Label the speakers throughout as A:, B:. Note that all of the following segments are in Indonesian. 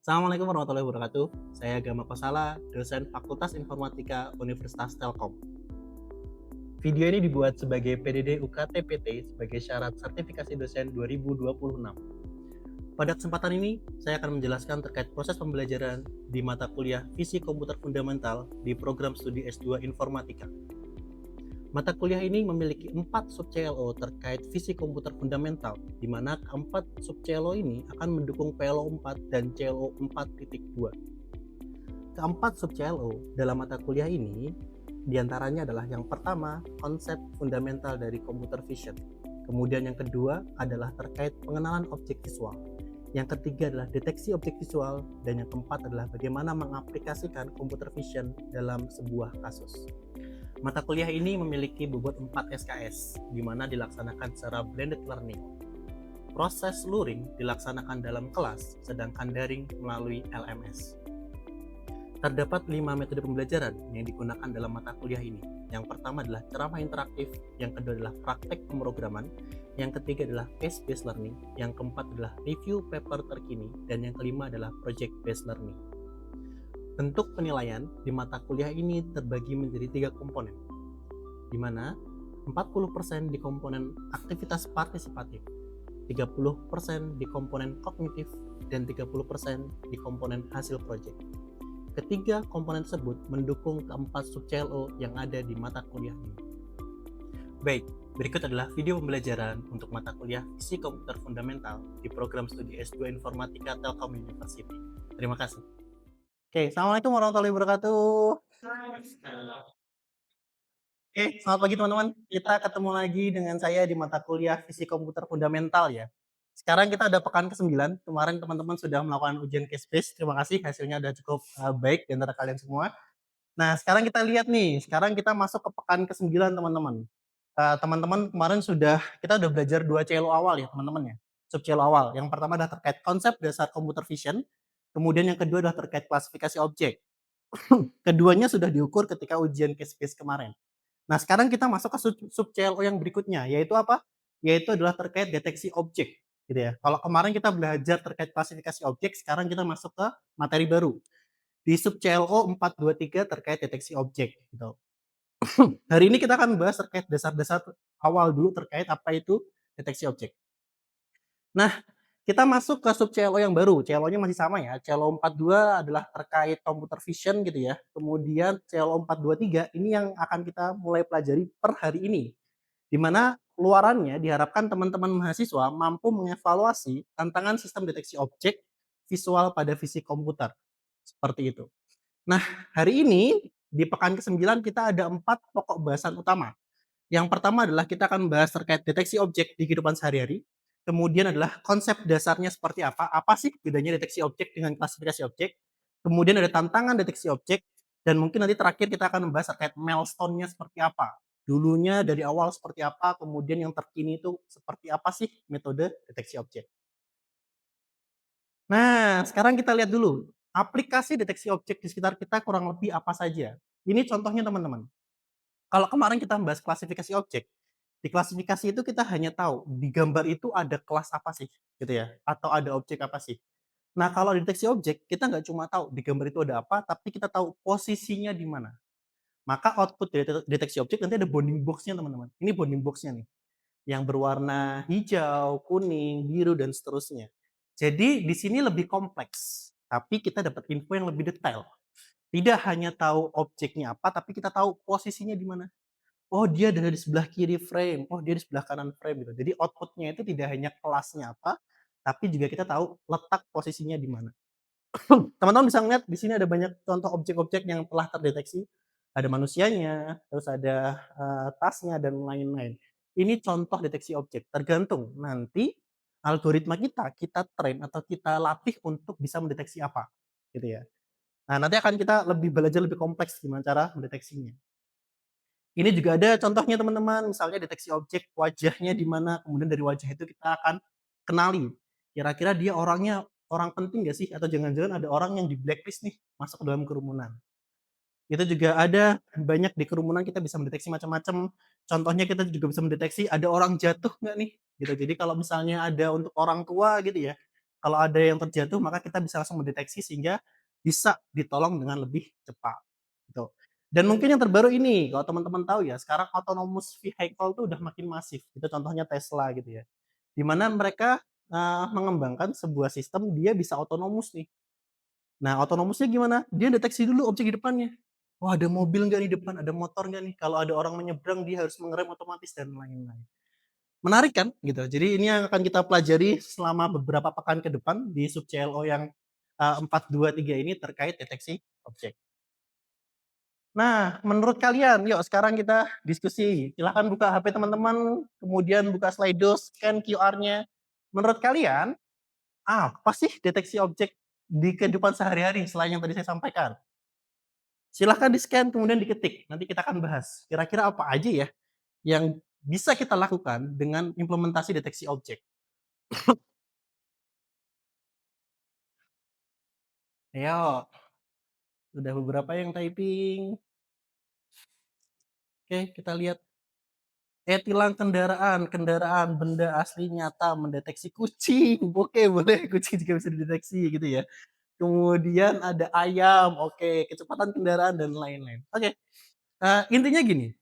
A: Assalamualaikum warahmatullahi wabarakatuh. Saya Gama Kosala, dosen Fakultas Informatika Universitas Telkom. Video ini dibuat sebagai PDD UKT-PT sebagai syarat sertifikasi dosen 2026. Pada kesempatan ini, saya akan menjelaskan terkait proses pembelajaran di mata kuliah Fisik Komputer Fundamental di program studi S2 Informatika. Mata kuliah ini memiliki 4 sub CLO terkait fisik komputer fundamental, di mana keempat sub CLO ini akan mendukung PLO 4 dan CLO 4.2. Keempat sub CLO dalam mata kuliah ini diantaranya adalah yang pertama, konsep fundamental dari computer vision. Kemudian yang kedua adalah terkait pengenalan objek visual. Yang ketiga adalah deteksi objek visual. Dan yang keempat adalah bagaimana mengaplikasikan computer vision dalam sebuah kasus. Mata kuliah ini memiliki bobot 4 SKS, di mana dilaksanakan secara blended learning. Proses luring dilaksanakan dalam kelas, sedangkan daring melalui LMS. Terdapat 5 metode pembelajaran yang digunakan dalam mata kuliah ini. Yang pertama adalah ceramah interaktif, yang kedua adalah praktek pemrograman, yang ketiga adalah case-based learning, yang keempat adalah review paper terkini, dan yang kelima adalah project-based learning. Bentuk penilaian di mata kuliah ini terbagi menjadi 3 komponen, di mana 40% di komponen aktivitas partisipatif, 30% di komponen kognitif, dan 30% di komponen hasil proyek. Ketiga komponen tersebut mendukung keempat sub CLO yang ada di mata kuliah ini. Baik, berikut adalah video pembelajaran untuk mata kuliah Fisik Komputer Fundamental di program studi S2 Informatika Telkom University. Terima kasih. Oke, Assalamualaikum warahmatullahi wabarakatuh. Oke, selamat pagi teman-teman. Kita ketemu lagi dengan saya di mata kuliah Fisik Komputer Fundamental ya. Sekarang kita ada pekan ke-9. Kemarin teman-teman sudah melakukan ujian case based. Terima kasih, hasilnya udah cukup baik di antara kalian semua. Nah, sekarang kita lihat nih. Sekarang kita masuk ke pekan ke-9 teman-teman. Teman-teman kemarin kita udah belajar 2 CLO awal ya teman-teman ya. Sub CLO awal. Yang pertama adalah terkait konsep dasar computer vision. Kemudian yang kedua adalah terkait klasifikasi objek. Keduanya sudah diukur ketika ujian case based kemarin. Nah, sekarang kita masuk ke sub CLO yang berikutnya, yaitu apa? Yaitu adalah terkait deteksi objek, gitu ya. Kalau kemarin kita belajar terkait klasifikasi objek, sekarang kita masuk ke materi baru. Di sub CLO 423 terkait deteksi objek, gitu. Hari ini kita akan membahas terkait dasar-dasar awal dulu terkait apa itu deteksi objek. Nah, kita masuk ke sub CLO yang baru. CLO-nya masih sama ya. CLO 42 adalah terkait computer vision gitu ya. Kemudian CLO 423 ini yang akan kita mulai pelajari per hari ini. Di mana keluarannya diharapkan teman-teman mahasiswa mampu mengevaluasi tantangan sistem deteksi objek visual pada fisik komputer. Seperti itu. Nah, hari ini di pekan ke-9 kita ada 4 pokok bahasan utama. Yang pertama adalah kita akan membahas terkait deteksi objek di kehidupan sehari-hari. Kemudian adalah konsep dasarnya seperti apa sih bedanya deteksi objek dengan klasifikasi objek. Kemudian ada tantangan deteksi objek, dan mungkin nanti terakhir kita akan membahas terkait milestone-nya seperti apa. Dulunya dari awal seperti apa, kemudian yang terkini itu seperti apa sih metode deteksi objek. Nah, sekarang kita lihat dulu, aplikasi deteksi objek di sekitar kita kurang lebih apa saja. Ini contohnya teman-teman. Kalau kemarin kita membahas klasifikasi objek, di klasifikasi itu kita hanya tahu di gambar itu ada kelas apa sih, gitu ya, atau ada objek apa sih. Nah, kalau deteksi objek, kita nggak cuma tahu di gambar itu ada apa, tapi kita tahu posisinya di mana. Maka output dari deteksi objek nanti ada bounding box-nya teman-teman. Ini bounding box-nya nih, yang berwarna hijau, kuning, biru, dan seterusnya. Jadi di sini lebih kompleks, tapi kita dapat info yang lebih detail. Tidak hanya tahu objeknya apa, tapi kita tahu posisinya di mana. Oh, dia ada di sebelah kiri frame, oh dia di sebelah kanan frame gitu. Jadi output-nya itu tidak hanya kelasnya apa, tapi juga kita tahu letak posisinya di mana. Teman-teman bisa ngeliat di sini ada banyak contoh objek-objek yang telah terdeteksi. Ada manusianya, terus ada tasnya dan lain-lain. Ini contoh deteksi objek, tergantung nanti algoritma kita train atau kita latih untuk bisa mendeteksi apa, gitu ya. Nah, nanti akan kita lebih belajar lebih kompleks gimana cara mendeteksinya. Ini juga ada contohnya teman-teman, misalnya deteksi objek wajahnya di mana, kemudian dari wajah itu kita akan kenali, kira-kira dia orangnya orang penting nggak sih? Atau jangan-jangan ada orang yang di-blacklist nih, masuk ke dalam kerumunan. Itu juga ada banyak di kerumunan kita bisa mendeteksi macam-macam, contohnya kita juga bisa mendeteksi ada orang jatuh nggak nih, gitu. Jadi kalau misalnya ada untuk orang tua gitu ya, Kalau ada yang terjatuh maka kita bisa langsung mendeteksi sehingga bisa ditolong dengan lebih cepat, gitu. Dan mungkin yang terbaru ini, kalau teman-teman tahu ya, sekarang autonomous vehicle tuh udah makin masif, itu contohnya Tesla gitu ya. Di mana mereka, mengembangkan sebuah sistem dia bisa autonomous nih. Nah, autonomousnya gimana? Dia deteksi dulu objek di depannya. Wah, ada mobil nggak nih depan, ada motor nggak nih? Kalau ada orang menyeberang dia harus mengerem otomatis dan lain-lain. Menarik kan? Gitu. Jadi ini yang akan kita pelajari selama beberapa pekan ke depan di sub CLO yang 4, 2, 3 ini terkait deteksi objek. Nah, menurut kalian, yuk sekarang kita diskusi. Silahkan buka HP teman-teman, kemudian buka Slido, scan QR-nya. Menurut kalian, apa sih deteksi objek di kehidupan sehari-hari selain yang tadi saya sampaikan? Silahkan di-scan kemudian diketik, nanti kita akan bahas. Kira-kira apa aja ya yang bisa kita lakukan dengan implementasi deteksi objek? Ayo, udah beberapa yang typing. Oke, kita lihat. Tilang kendaraan, kendaraan, benda asli nyata, mendeteksi kucing. Oke, boleh kucing juga bisa dideteksi gitu ya. Kemudian ada ayam, oke, kecepatan kendaraan dan lain-lain. Oke, intinya gini,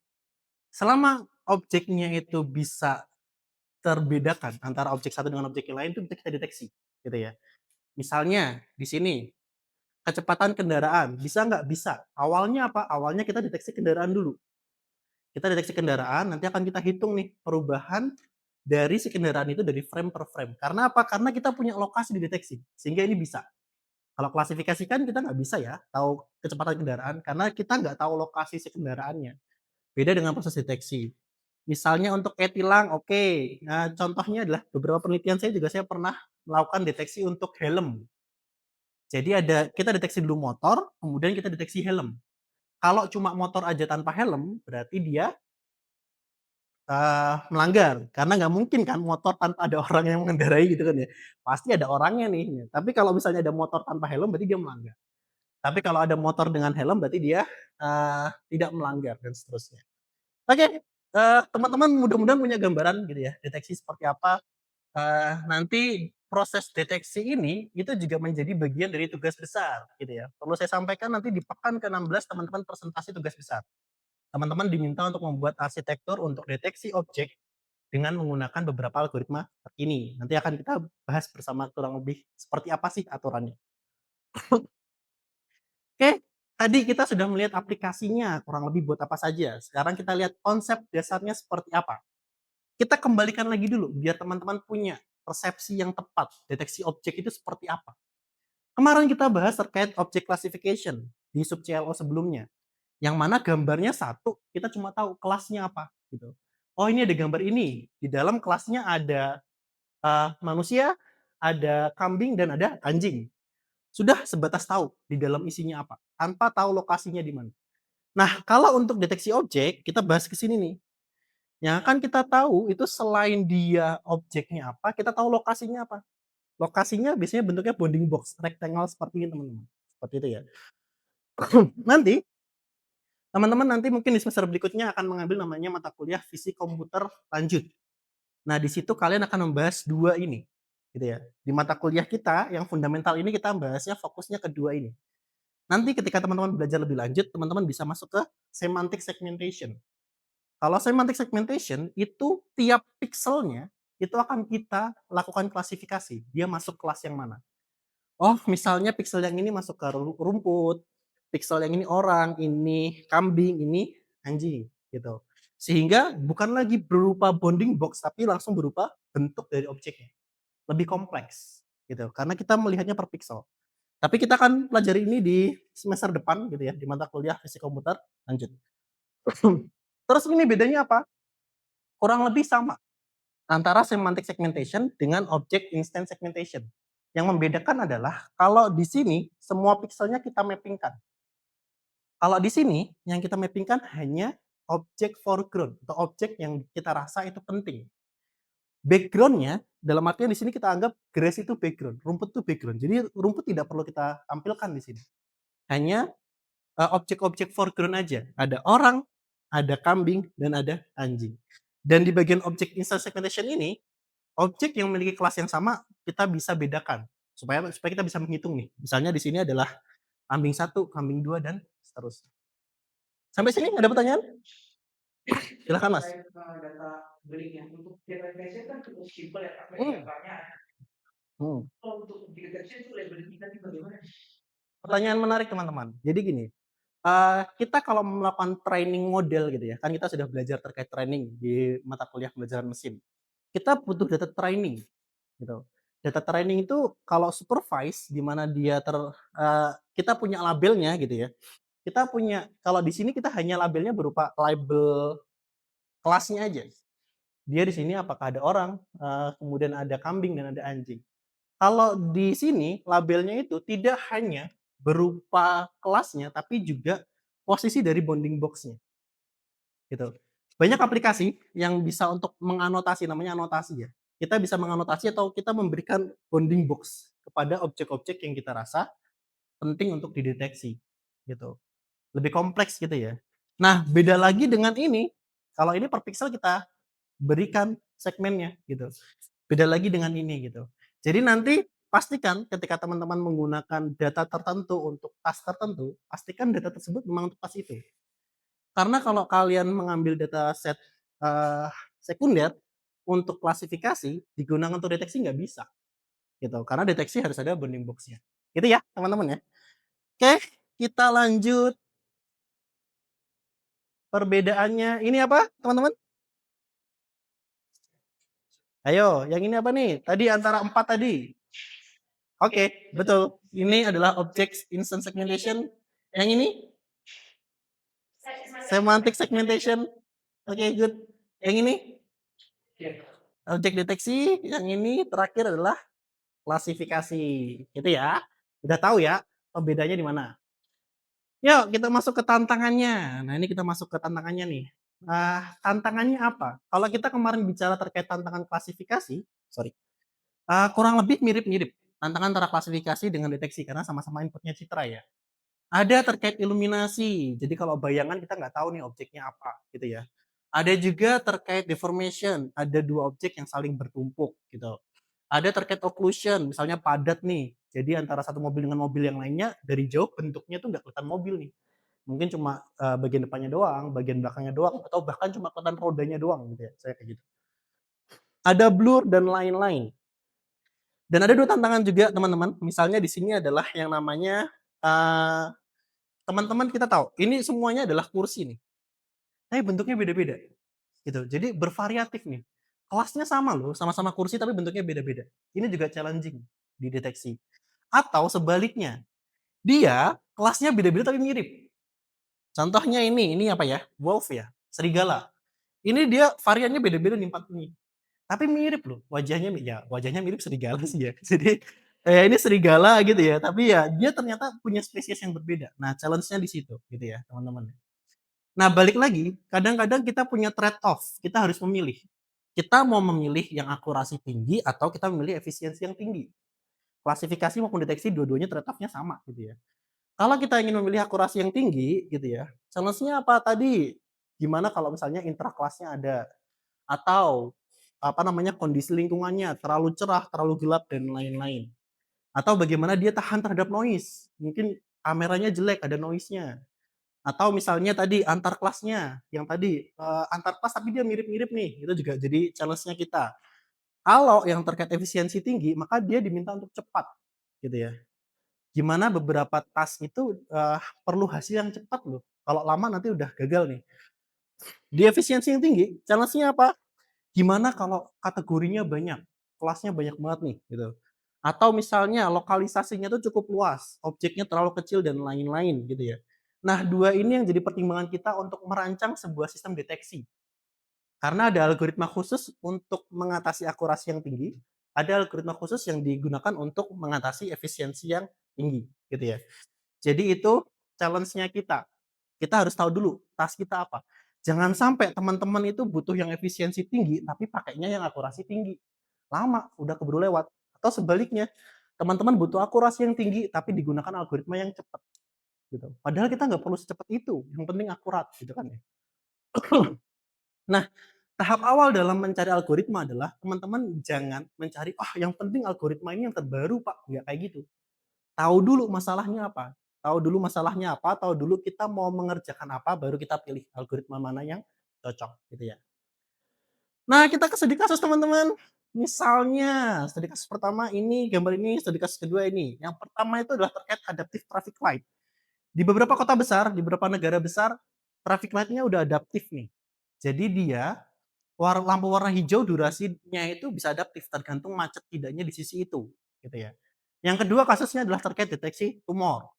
A: selama objeknya itu bisa terbedakan antara objek satu dengan objek yang lain itu bisa kita deteksi, gitu ya. Misalnya di sini, kecepatan kendaraan, bisa nggak? Bisa. Awalnya apa? Awalnya kita deteksi kendaraan dulu. Kita deteksi kendaraan, nanti akan kita hitung nih perubahan dari si kendaraan itu dari frame per frame. Karena apa? Karena kita punya lokasi dideteksi, sehingga ini bisa. Kalau klasifikasi kan kita nggak bisa ya tahu kecepatan kendaraan karena kita nggak tahu lokasi si kendaraannya. Beda dengan proses deteksi. Misalnya untuk e-tilang, oke. Nah, contohnya adalah beberapa penelitian saya pernah melakukan deteksi untuk helm. Jadi kita deteksi dulu motor, kemudian kita deteksi helm. Kalau cuma motor aja tanpa helm, berarti dia melanggar, karena nggak mungkin kan motor tanpa ada orang yang mengendarai gitu kan ya. Pasti ada orangnya nih. Tapi kalau misalnya ada motor tanpa helm berarti dia melanggar. Tapi kalau ada motor dengan helm berarti dia, tidak melanggar dan seterusnya. Oke, teman-teman mudah-mudahan punya gambaran gitu ya, deteksi seperti apa. Nanti proses deteksi ini itu juga menjadi bagian dari tugas besar gitu ya. Perlu saya sampaikan nanti di pekan ke-16 teman-teman presentasi tugas besar. Teman-teman diminta untuk membuat arsitektur untuk deteksi objek dengan menggunakan beberapa algoritma terkini. Nanti akan kita bahas bersama kurang lebih seperti apa sih aturannya. Oke, tadi kita sudah melihat aplikasinya kurang lebih buat apa saja. Sekarang kita lihat konsep dasarnya seperti apa. Kita kembalikan lagi dulu biar teman-teman punya persepsi yang tepat. Deteksi objek itu seperti apa. Kemarin kita bahas terkait object classification di sub CLO sebelumnya. Yang mana gambarnya satu, kita cuma tahu kelasnya apa gitu. Oh, ini ada gambar ini. Di dalam kelasnya ada manusia, ada kambing dan ada anjing. Sudah sebatas tahu di dalam isinya apa, tanpa tahu lokasinya di mana. Nah, kalau untuk deteksi objek, kita bahas ke sini nih. Yang akan kita tahu itu selain dia objeknya apa, kita tahu lokasinya apa. Lokasinya biasanya bentuknya bounding box, rectangle seperti ini teman-teman. Seperti itu ya. Nanti, teman-teman nanti mungkin di semester berikutnya akan mengambil namanya mata kuliah fisik komputer lanjut. Nah, di situ kalian akan membahas dua ini, gitu ya. Di mata kuliah kita yang fundamental ini kita bahasnya fokusnya ke dua ini. Nanti ketika teman-teman belajar lebih lanjut, teman-teman bisa masuk ke semantic segmentation. Kalau semantic segmentation itu tiap pixelnya itu akan kita lakukan klasifikasi, dia masuk kelas yang mana. Oh, misalnya pixel yang ini masuk ke rumput, pixel yang ini orang, ini kambing, ini anjing, gitu. Sehingga bukan lagi berupa bounding box, tapi langsung berupa bentuk dari objeknya. Lebih kompleks, gitu. Karena kita melihatnya per pixel. Tapi kita akan pelajari ini di semester depan gitu ya, di mata kuliah fisik komputer lanjut. Terus ini bedanya apa? Kurang lebih sama antara semantic segmentation dengan object instant segmentation. Yang membedakan adalah kalau di sini semua pixelnya kita mappingkan. Kalau di sini yang kita mappingkan hanya objek foreground atau objek yang kita rasa itu penting. Background-nya dalam artian di sini kita anggap grass itu background, rumput itu background. Jadi rumput tidak perlu kita tampilkan di sini. Hanya objek-objek foreground aja. Ada orang, ada kambing, dan ada anjing. Dan di bagian objek instant segmentation ini, objek yang memiliki kelas yang sama kita bisa bedakan, supaya supaya kita bisa menghitung nih. Misalnya di sini adalah kambing 1, kambing 2 dan seterusnya. Sampai sini ada pertanyaan? Silahkan Mas. Data breeding yang untuk deteksi kan cukup simpel ya, Kak, gambarnya. Kalau untuk deteksi itu labelnya tadi bagaimana? Pertanyaan menarik teman-teman. Jadi gini, kita kalau melakukan training model gitu ya, kan kita sudah belajar terkait training di mata kuliah pembelajaran mesin. Kita butuh data training gitu. Data training itu kalau supervise di mana dia kita punya labelnya gitu ya. Kita punya kalau di sini kita hanya labelnya berupa label kelasnya aja. Dia di sini apakah ada orang, kemudian ada kambing dan ada anjing. Kalau di sini labelnya itu tidak hanya berupa kelasnya, tapi juga posisi dari bounding box-nya, gitu. Banyak aplikasi yang bisa untuk menganotasi, namanya anotasi ya. Kita bisa menganotasi atau kita memberikan bounding box kepada objek-objek yang kita rasa penting untuk dideteksi, gitu. Lebih kompleks gitu ya. Nah, beda lagi dengan ini, kalau ini per pixel kita berikan segmennya gitu. Beda lagi dengan ini gitu. Jadi nanti pastikan ketika teman-teman menggunakan data tertentu untuk task tertentu, pastikan data tersebut memang untuk task itu. Karena kalau kalian mengambil data set sekunder untuk klasifikasi digunakan untuk deteksi nggak bisa gitu. Karena deteksi harus ada bounding box-nya. Gitu ya teman-teman ya. Oke, kita lanjut perbedaannya. Ini apa teman-teman? Ayo, yang ini apa nih? Tadi antara 4 tadi. Oke, betul. Ini adalah object instant segmentation. Yang ini semantic segmentation. Oke, good. Yang ini objek deteksi. Yang ini terakhir adalah klasifikasi. Gitu ya. Udah tahu ya pembedanya di mana. Yuk kita masuk ke tantangannya. Nah, ini kita masuk ke tantangannya nih. Tantangannya apa? Kalau kita kemarin bicara terkait tantangan klasifikasi, sorry, kurang lebih mirip-mirip. Tantangan antara klasifikasi dengan deteksi karena sama-sama inputnya citra ya. Ada terkait iluminasi. Jadi kalau bayangan kita nggak tahu nih objeknya apa gitu ya. Ada juga terkait deformation. Ada dua objek yang saling bertumpuk gitu. Ada terkait occlusion, misalnya padat nih. Jadi antara satu mobil dengan mobil yang lainnya dari jauh bentuknya tuh nggak kelihatan mobil nih. Mungkin cuma bagian depannya doang, bagian belakangnya doang, atau bahkan cuma kelihatan rodanya doang gitu ya. Saya kayak gitu. Ada blur dan lain-lain. Dan ada dua tantangan juga teman-teman. Misalnya di sini adalah yang namanya uh, teman-teman kita tahu, ini semuanya adalah kursi nih, tapi bentuknya beda-beda, gitu. Jadi bervariatif nih. Kelasnya sama loh, sama-sama kursi tapi bentuknya beda-beda. Ini juga challenging dideteksi. Atau sebaliknya, dia kelasnya beda-beda tapi mirip. Contohnya ini apa ya? Wolf ya, serigala. Ini dia variannya beda-beda nih 4 nih. Tapi mirip loh, wajahnya mirip serigala sih ya. Jadi ini serigala gitu ya, tapi ya dia ternyata punya spesies yang berbeda. Nah, challenge-nya di situ gitu ya, teman-teman. Nah, balik lagi, kadang-kadang kita punya trade off, kita harus memilih. Kita mau memilih yang akurasi tinggi atau kita memilih efisiensi yang tinggi. Klasifikasi maupun deteksi dua-duanya trade off-nya sama gitu ya. Kalau kita ingin memilih akurasi yang tinggi gitu ya, challenge-nya apa tadi? Gimana kalau misalnya intrakelasnya ada atau apa namanya kondisi lingkungannya terlalu cerah, terlalu gelap dan lain-lain. Atau bagaimana dia tahan terhadap noise. Mungkin kameranya jelek, ada noise-nya. Atau misalnya tadi antar kelasnya, yang tadi antar kelas tapi dia mirip-mirip nih, itu juga jadi challenge-nya kita. Kalau yang terkait efisiensi tinggi, maka dia diminta untuk cepat, gitu ya. Gimana beberapa task itu perlu hasil yang cepat loh. Kalau lama nanti udah gagal nih. Di efisiensi yang tinggi, challenge-nya apa? Gimana kalau kategorinya banyak, kelasnya banyak banget nih, gitu. Atau misalnya lokalisasinya tuh cukup luas, objeknya terlalu kecil dan lain-lain gitu ya. Nah, dua ini yang jadi pertimbangan kita untuk merancang sebuah sistem deteksi. Karena ada algoritma khusus untuk mengatasi akurasi yang tinggi, ada algoritma khusus yang digunakan untuk mengatasi efisiensi yang tinggi, gitu ya. Jadi itu challenge-nya kita. Kita harus tahu dulu task kita apa. Jangan sampai teman-teman itu butuh yang efisiensi tinggi, tapi pakainya yang akurasi tinggi. Lama, udah keburu lewat. Atau sebaliknya, teman-teman butuh akurasi yang tinggi, tapi digunakan algoritma yang cepat. Gitu. Padahal kita nggak perlu secepat itu, yang penting akurat, gitu kan ya. Nah, Tahap awal dalam mencari algoritma adalah teman-teman jangan mencari, "Ah, yang penting algoritma ini yang terbaru, Pak." Nggak kayak gitu. Tahu dulu masalahnya apa, tahu dulu kita mau mengerjakan apa, baru kita pilih algoritma mana yang cocok, gitu ya. Nah, kita ke studi kasus, teman-teman. Misalnya, studi kasus pertama ini, gambar ini, studi kasus kedua ini. Yang pertama itu adalah terkait adaptive traffic light. Di beberapa kota besar, di beberapa negara besar, traffic light-nya udah adaptif nih. Jadi dia lampu warna hijau durasinya itu bisa adaptif tergantung macet tidaknya di sisi itu, gitu ya. Yang kedua kasusnya adalah terkait deteksi tumor.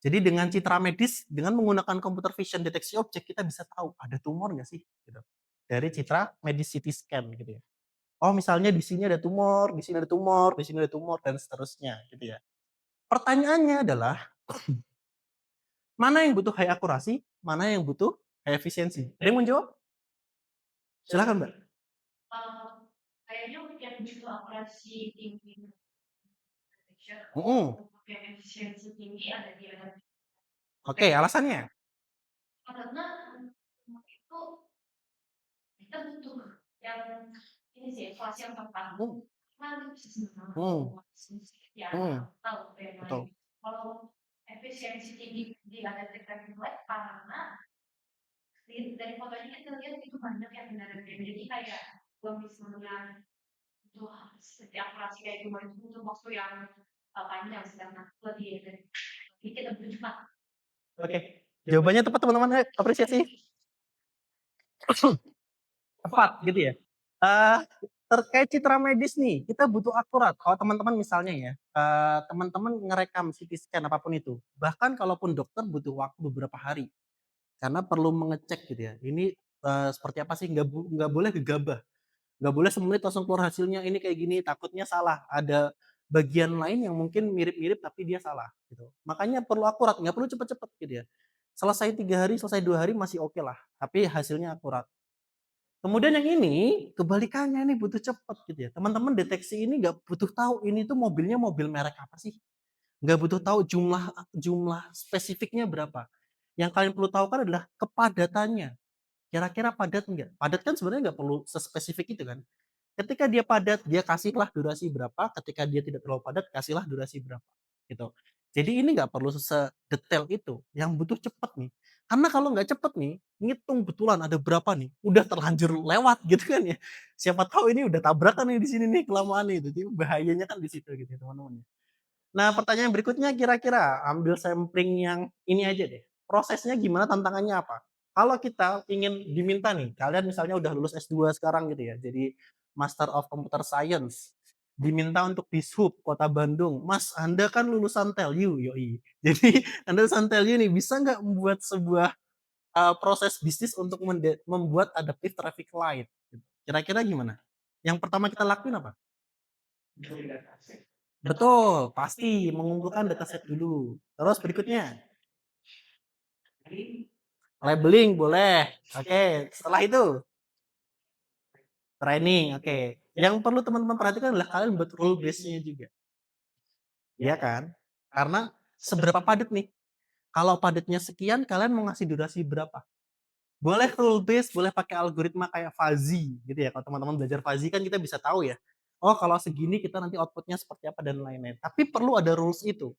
A: Jadi dengan citra medis, dengan menggunakan computer vision deteksi objek, kita bisa tahu ada tumor nggak sih, gitu. Dari citra medis CT scan gitu ya. Oh misalnya di sini ada tumor, di sini ada tumor, di sini ada tumor, dan seterusnya gitu ya. Pertanyaannya adalah, mana yang butuh high akurasi, mana yang butuh high efisiensi? Ada yang mau jawab? Silakan Mbak.
B: Kayaknya yang butuh akurasi tinggi detection
A: Mhm.
B: yang efisiensi tinggi ada di
A: Oke, alasannya?
B: karena itu kita butuh yang ini sih evaluasi yang tepat.
A: Mhm
B: Karena bisa
A: mhm
B: sebenarnya ya
A: mhm,
B: tahu yang lain.
A: betul.
B: Kalau efisiensi tinggi di ada detection karena dari fotonya kita lihat itu banyak yang benar jadi kayak kalau misalnya itu setiap akurasi kayak gimana itu butuh waktu yang panjang sedangkan lebih kita butuh cepat.
A: Oke, jawabannya tepat teman-teman, apresiasi. Tepat gitu ya. Eee, Terkait citra medis nih, kita butuh akurat. Kalau teman-teman misalnya ya, teman-teman ngerekam CT scan apapun itu, bahkan kalaupun dokter butuh waktu beberapa hari, karena perlu mengecek gitu ya, ini, seperti apa sih, nggak boleh gegabah, nggak boleh semenit langsung keluar hasilnya, ini kayak gini, takutnya salah, ada bagian lain yang mungkin mirip-mirip tapi dia salah gitu. Makanya perlu akurat, nggak perlu cepet-cepet gitu ya. Selesai 3 hari, selesai 2 hari masih oke lah, tapi hasilnya akurat. Kemudian yang ini, kebalikannya nih butuh cepet gitu ya. Teman-teman deteksi ini nggak butuh tahu ini tuh mobilnya mobil merek apa sih, nggak butuh tahu jumlah jumlah spesifiknya berapa. Yang kalian perlu tahu kan adalah kepadatannya, kira-kira padat nggak? Padat kan sebenarnya nggak perlu sespesifik itu kan. Ketika dia padat, dia kasihlah durasi berapa, ketika dia tidak terlalu padat, kasihlah durasi berapa, gitu. Jadi ini nggak perlu sedetail itu, yang butuh cepet nih. Karena kalau nggak cepet nih, ngitung betulan ada berapa nih, udah terlanjur lewat gitu kan ya. Siapa tahu ini udah tabrakan nih di sini nih, kelamaan nih, jadi bahayanya kan di situ gitu ya teman-teman ya. Nah, pertanyaan berikutnya kira-kira ambil sampling yang ini aja deh. Prosesnya gimana, tantangannya apa? Kalau kita ingin diminta nih, kalian misalnya udah lulus S2 sekarang gitu ya, jadi Master of Computer Science, diminta untuk Dishub Kota Bandung, "Mas, Anda kan lulusan Telyu," yoi. Jadi Anda lulusan Telyu nih, bisa nggak membuat sebuah, proses bisnis untuk membuat adaptive traffic light? Gitu. Kira-kira gimana? Yang pertama kita lakuin apa? Betul, pasti mengumpulkan dataset dulu. Terus berikutnya, labeling boleh. Oke, setelah itu training, oke. Yang perlu teman-teman perhatikan adalah kalian buat rule base-nya juga, iya kan? Karena seberapa padat nih? Kalau padatnya sekian, kalian mau ngasih durasi berapa? Boleh rule base, boleh pakai algoritma kayak fuzzy gitu ya. Kalau teman-teman belajar fuzzy kan kita bisa tahu ya. Oh, kalau segini kita nanti output-nya seperti apa dan lain-lain. Tapi perlu ada rules itu.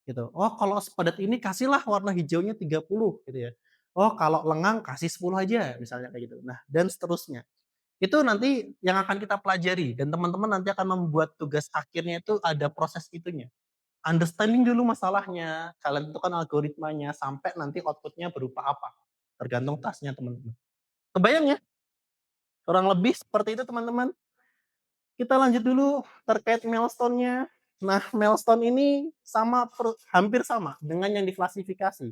A: Gitu. Oh kalau sepadat ini kasihlah warna hijaunya 30 gitu ya. Oh kalau lengang kasih 10 aja misalnya kayak gitu. Nah dan seterusnya. Itu nanti yang akan kita pelajari dan teman-teman nanti akan membuat tugas akhirnya itu ada proses itunya. Understanding dulu masalahnya, kalian tentukan algoritmanya sampai nanti output-nya berupa apa. Tergantung tasnya teman-teman. Kebayang ya? Kurang lebih seperti itu teman-teman. Kita lanjut dulu terkait milestone-nya. Nah, milestone ini hampir sama dengan yang diklasifikasi.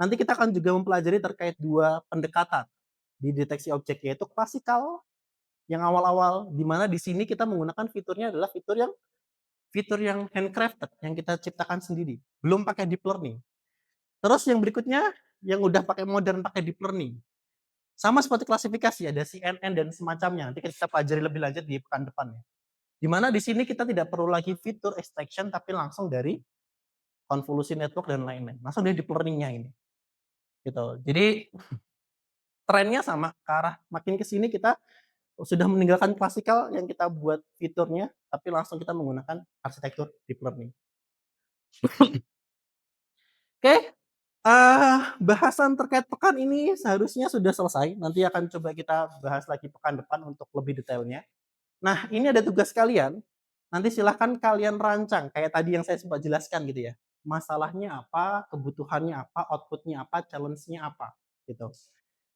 A: Nanti kita akan juga mempelajari terkait 2 pendekatan di deteksi objek, yaitu klasikal yang awal-awal, di mana di sini kita menggunakan fiturnya adalah fitur yang handcrafted, yang kita ciptakan sendiri, belum pakai deep learning. Terus yang berikutnya, yang udah pakai modern pakai deep learning. Sama seperti klasifikasi, ada CNN dan semacamnya, nanti kita pelajari lebih lanjut di pekan depan ya. Di mana di sini kita tidak perlu lagi fitur extraction tapi langsung dari konvolusi network dan lain-lain. Langsung dari deep learning-nya ini, gitu. Jadi trennya sama, ke arah makin ke sini kita sudah meninggalkan klasikal yang kita buat fiturnya, tapi langsung kita menggunakan arsitektur deep learning. Oke, bahasan terkait pekan ini seharusnya sudah selesai, nanti akan coba kita bahas lagi pekan depan untuk lebih detailnya. Nah, ini ada tugas kalian, nanti silahkan kalian rancang kayak tadi yang saya sempat jelaskan gitu ya. Masalahnya apa, kebutuhannya apa, output-nya apa, challenge-nya apa, gitu.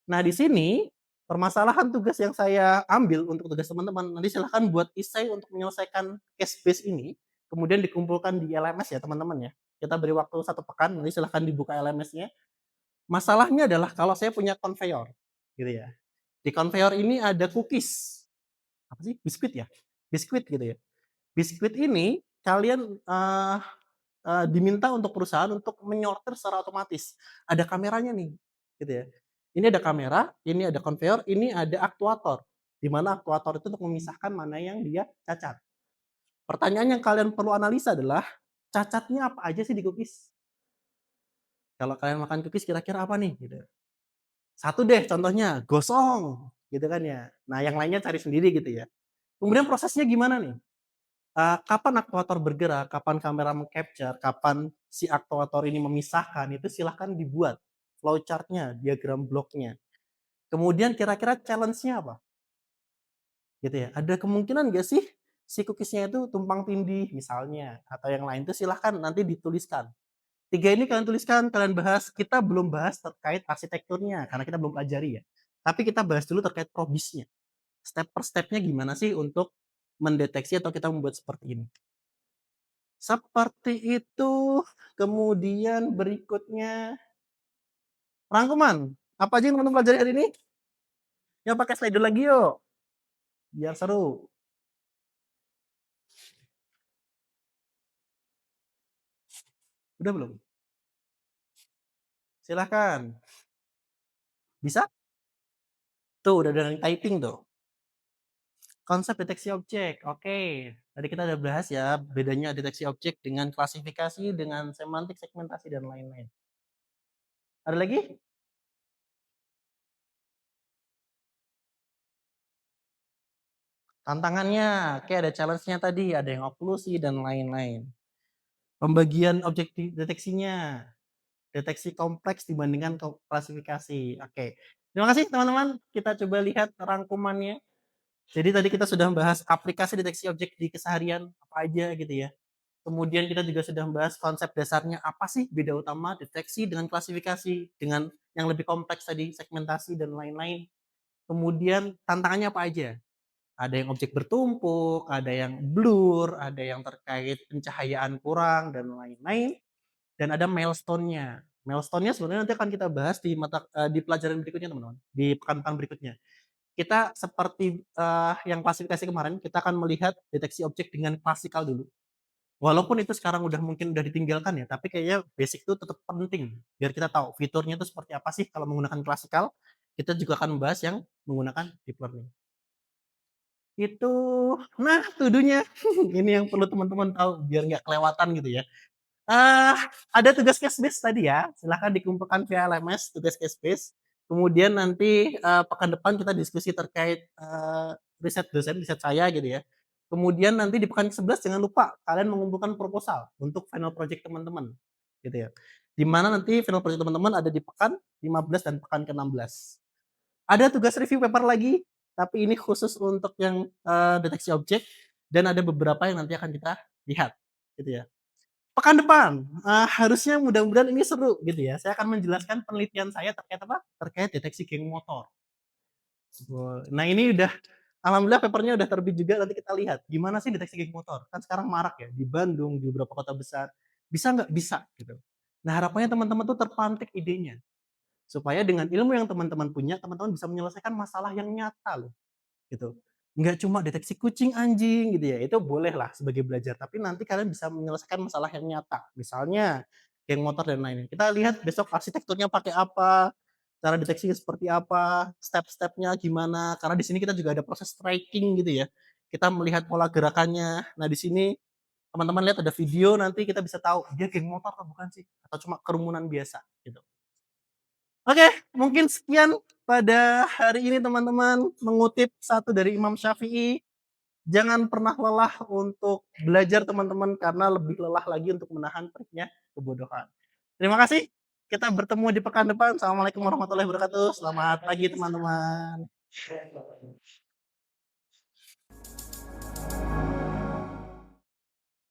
A: Nah, di sini permasalahan tugas yang saya ambil untuk tugas teman-teman, nanti silahkan buat esai untuk menyelesaikan case base ini, kemudian dikumpulkan di LMS ya teman-teman ya. Kita beri waktu 1 pekan, nanti silahkan dibuka LMS-nya. Masalahnya adalah kalau saya punya conveyor, gitu ya. Di conveyor ini ada cookies, apa sih? Biskuit ya? Biskuit gitu ya. Biskuit ini kalian diminta untuk perusahaan untuk menyortir secara otomatis. Ada kameranya nih, gitu ya. Ini ada kamera, ini ada conveyor, ini ada aktuator. Di mana aktuator itu untuk memisahkan mana yang dia cacat. Pertanyaan yang kalian perlu analisa adalah cacatnya apa aja sih di cookies? Kalau kalian makan cookies kira-kira apa nih gitu. Satu deh contohnya, gosong gitu kan ya. Nah, yang lainnya cari sendiri gitu ya. Kemudian prosesnya gimana nih? Kapan aktuator bergerak, kapan kamera meng-capture, kapan si aktuator ini memisahkan, itu silahkan dibuat flowchart-nya, diagram bloknya. Kemudian kira-kira challenge-nya apa? Gitu ya. Ada kemungkinan nggak sih si cookies-nya itu tumpang tindih misalnya, atau yang lain itu silahkan nanti dituliskan. 3 ini kalian tuliskan, kalian bahas. Kita belum bahas terkait arsitekturnya, karena kita belum pelajari ya. Tapi kita bahas dulu terkait probisnya. Step per step-nya gimana sih untuk mendeteksi atau kita membuat seperti ini. Seperti itu. Kemudian berikutnya, rangkuman. Apa aja yang teman-teman pelajari hari ini? Yuk pakai slide lagi yuk, biar seru. Udah belum? Silahkan. Bisa? Tuh, udah ada yang typing tuh. Konsep deteksi objek. Oke. Tadi kita udah bahas ya, bedanya deteksi objek dengan klasifikasi, dengan semantik, segmentasi, dan lain-lain. Ada lagi? Tantangannya, oke ada challenge-nya tadi, ada yang oklusi dan lain-lain. Pembagian objek deteksinya, deteksi kompleks dibandingkan klasifikasi. Oke. Terima kasih teman-teman. Kita coba lihat rangkumannya. Jadi tadi kita sudah membahas aplikasi deteksi objek di keseharian apa aja gitu ya. Kemudian kita juga sudah membahas konsep dasarnya apa sih beda utama deteksi dengan klasifikasi dengan yang lebih kompleks tadi segmentasi dan lain-lain. Kemudian tantangannya apa aja? Ada yang objek bertumpuk, ada yang blur, ada yang terkait pencahayaan kurang dan lain-lain. Dan ada milestone-nya. Milestone-nya sebenarnya nanti akan kita bahas di di pelajaran berikutnya teman-teman, di pekan-pekan berikutnya. Kita seperti yang klasifikasi kemarin, kita akan melihat deteksi objek dengan klasikal dulu. Walaupun itu sekarang udah mungkin udah ditinggalkan ya, tapi kayaknya basic itu tetap penting biar kita tahu fiturnya itu seperti apa sih kalau menggunakan klasikal. Kita juga akan membahas yang menggunakan deep learning. Itu, nah to-do-nya ini yang perlu teman-teman tahu biar nggak kelewatan gitu ya. Eee, ada tugas case base tadi ya, silahkan dikumpulkan via LMS tugas case base. Kemudian nanti, pekan depan kita diskusi terkait, riset dosen, riset saya gitu ya. Kemudian nanti di pekan ke-11 jangan lupa kalian mengumpulkan proposal untuk final project teman-teman, gitu ya. Di mana nanti final project teman-teman ada di pekan 15 dan pekan ke-16. Ada tugas review paper lagi, tapi ini khusus untuk yang, deteksi objek dan ada beberapa yang nanti akan kita lihat, gitu ya. Pekan depan, harusnya mudah-mudahan ini seru gitu ya. Saya akan menjelaskan penelitian saya terkait apa? Terkait deteksi geng motor. Nah ini udah alhamdulillah paper-nya udah terbit juga, nanti kita lihat gimana sih deteksi geng motor. Kan sekarang marak ya di Bandung, di beberapa kota besar. Bisa nggak? Bisa gitu. Nah harapannya teman-teman tuh terpantik idenya, supaya dengan ilmu yang teman-teman punya, teman-teman bisa menyelesaikan masalah yang nyata loh. Gitu. Nggak cuma deteksi kucing, anjing gitu ya, itu bolehlah sebagai belajar, tapi nanti kalian bisa menyelesaikan masalah yang nyata. Misalnya geng motor dan lain-lain. Kita lihat besok arsitekturnya pakai apa, cara deteksinya seperti apa, step-stepnya gimana, karena di sini kita juga ada proses tracking gitu ya. Kita melihat pola gerakannya. Nah, di sini teman-teman lihat ada video, nanti kita bisa tahu dia geng motor atau bukan sih, atau cuma kerumunan biasa gitu. Oke, mungkin sekian pada hari ini teman-teman mengutip satu dari Imam Syafi'i, jangan pernah lelah untuk belajar teman-teman karena lebih lelah lagi untuk menahan perihnya kebodohan. Terima kasih. Kita bertemu di pekan depan. Assalamualaikum warahmatullahi wabarakatuh. Selamat pagi teman-teman.